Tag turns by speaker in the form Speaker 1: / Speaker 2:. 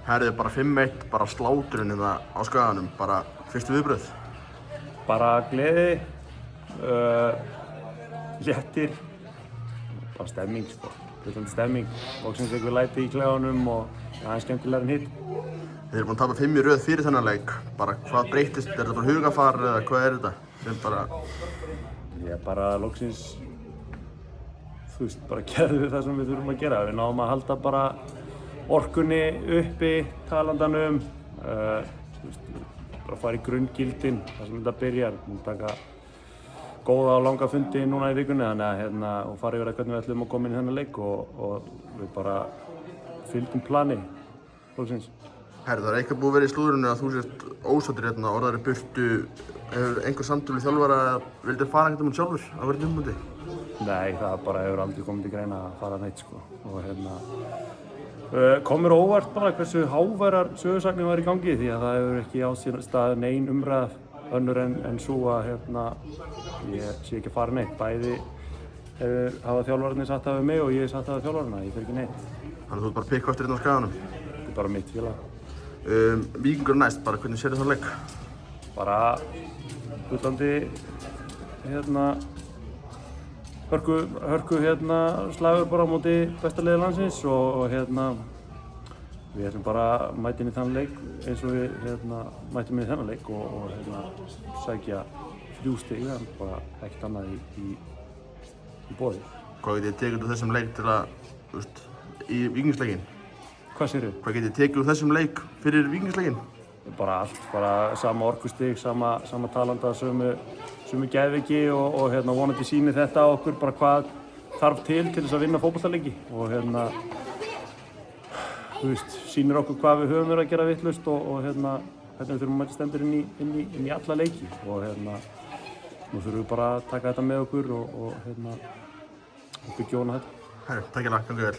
Speaker 1: Herðu bara 5-1, bara sláturinn hérna á Skaganum, bara fyrstu viðbrögð.
Speaker 2: Bara gleði, léttir, bara stemming sko, breytandi stemming. Loksins einhver læti í klefanum og aðeins skemmtilegra en hitt.
Speaker 1: Þið eru búin að tapa 5 í röð fyrir þennan leik. Bara hvað breyttist? Er þetta bara hugafar eða hvað er þetta? Sem bara...
Speaker 2: Ég bara loksins, þú veist, bara gerðum við það sem við þurfum að gera. Við náðum að halda bara orkunni uppi, talandanum, þú veist, bara fara í grunngildin, þar sem þetta byrjar. Við taka góða og langa fundi núna í vikunni, þannig að og fara yfir að hvernig við ætlum að koma inn í þennan leik og við bara fylgdum plani, loksins.
Speaker 1: Herðu, það er eitthvað búið að vera í slúðrinu að þú sért ósáttur hérna, orðaðir í burtu. Hefur einhver samtöl við þjálfara að vildir fara einhvern veginn sjálfur að vera tímapunkti?
Speaker 2: Nei, það bara hefur aldrei komið til greina að fara neitt sko. Og kom mér óvart bara hversu háværar sögusagnir var í gangi því að það hefur ekki á sér stað nein umræð önnur en svo að ég sé ekki að fara neitt. Bæði hafa þjálfararnir sagt það við mig og ég sagt það við þjálfararna, ég fer ekki neitt.
Speaker 1: Þannig að þú ert bara pikkfastur hérna á Skaganum?
Speaker 2: Þetta er bara mitt félag.
Speaker 1: Víkingur næst, bara hvernig sérðu þann leik?
Speaker 2: Bara bullandi hörku slagur bara á móti besta liði landsins og við ætlum bara að mæta inn í þann leik eins og við mætum inn í þennan leik og sækja 3 stig, það er bara ekkert annað í boði.
Speaker 1: Hvað getið þið tekið úr þessum leik til að, þú veist, í Víkingsleikinn?
Speaker 2: Hvað segirðu?
Speaker 1: Hvað getið þið tekið úr þessum leik fyrir Víkingsleikinn?
Speaker 2: Bara allt, bara sama orkustig, sama talanda, sömu geðveiki og vonandi sýnir þetta á okkur bara hvað þarf til þess að vinna fótboltaleiki og þú veist, sýnir okkur hvað við höfum verið að gera vitlaust og hvernig við þurfum að mæta stendur inn í alla leiki og nú þurfum við bara að taka þetta með okkur og byggja ofan á þetta.
Speaker 1: Herru, takk hérna, gangi vel.